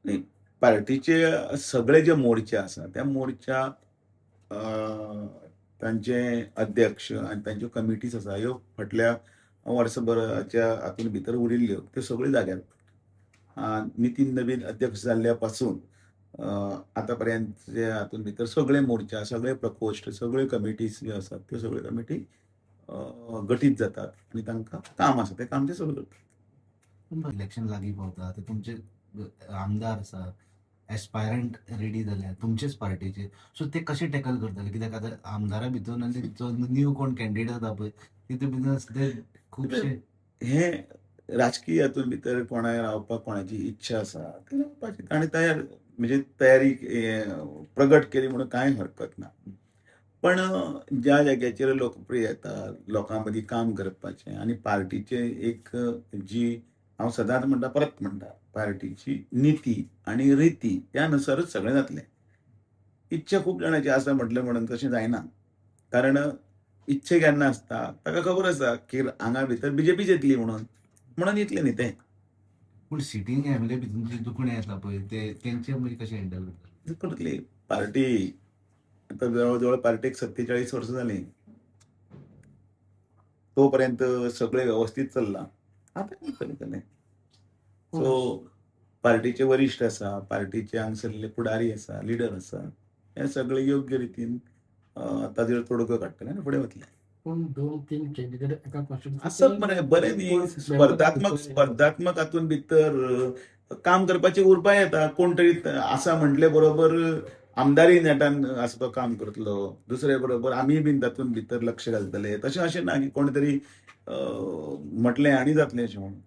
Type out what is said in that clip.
नाही, पार्टीचे सगळे जे मोर्चे आसा त्या मोर्चा अ, तांचे अध्यक्ष आनी तांच्यो कमिटीज आसा ह्यो फाटल्या वर्सभराच्या हातून भितर उरिल्ल्यो त्यो सगळ्यो जाग्यार. नितीन नवीन अध्यक्ष जाल्ल्या पासून आतां पर्यंतचे हातून भितर सगळे मोर्चा, सगळे प्रकोश्ठ, सगळ्यो कमिटीज ज्यो आसात त्यो सगळ्यो कमिटी गटीत जातात आनी तांकां काम आसा तें काम ते सगळें करतात. इलेक्शन लागीं पावता ते तुमचे आमदार आसा एस्पायरंट रेडी जाल्यात तुमचेच पार्टीचे, सो ते कशे टॅकल करतले? कित्याक आतां आमदारा भितून आनी जो न्यू कोण कॅन्डिडेट जाता पळय तितून भितर ते खुबशे हे राजकीय हातून भितर कोणाय रावपाक कोणाची इच्छा आसा ती रावपाची ताणें तयार म्हणजे तयारी प्रगट केली म्हणून कांय हरकत ना. पण ज्या जाग्याचेर लोकप्रिय येता लोकां मदीं काम करपाचें आनी पार्टीचे एक जी हांव सदांच म्हणटा परत म्हणटा पार्टीची निती आनी रिती त्या नुसारच सगळें जातलें. इच्छा खूब जाणांची आसा म्हटलें म्हणून तशें जायना. कारण इच्छा केन्ना आसता ताका खबर आसा की हांगा भितर बीजेपीच येतली म्हणून येतले न्ही ते. पूण सिटींग एमएलए भितून जे दुखणे येता पळय ते तेंचे मागीर कशे हँडल करतले? करतली पार्टी आता जवळ पार्टीक 47 वर्सां जालीं. तोपर्यंत सगळें व्यवस्थीत चल्लां. आता कितें करतले? सो पार्टीचे वरिश्ठ आसा, पार्टीचे हांगसरले फुडारी आसा, लिडर आसा, हे सगळे योग्य रितीन ताजेर तोडगो काडटले आनी फुडें वतले. पूण 2-3 कॅन्डिडेट एका आसत मरे बरें न्ही स्पर्धात्मक हातून भितर काम करपाचे उरपा येता. कोण तरी आसा म्हटले बरोबर आमदारी नेटान आसा तो काम करतलो. दुसरे बरोबर आमी बीन तातूंत भितर लक्ष घालतले. तशें अशें ना की कोण तरी म्हटलें आनी जातलें अशें म्हणून.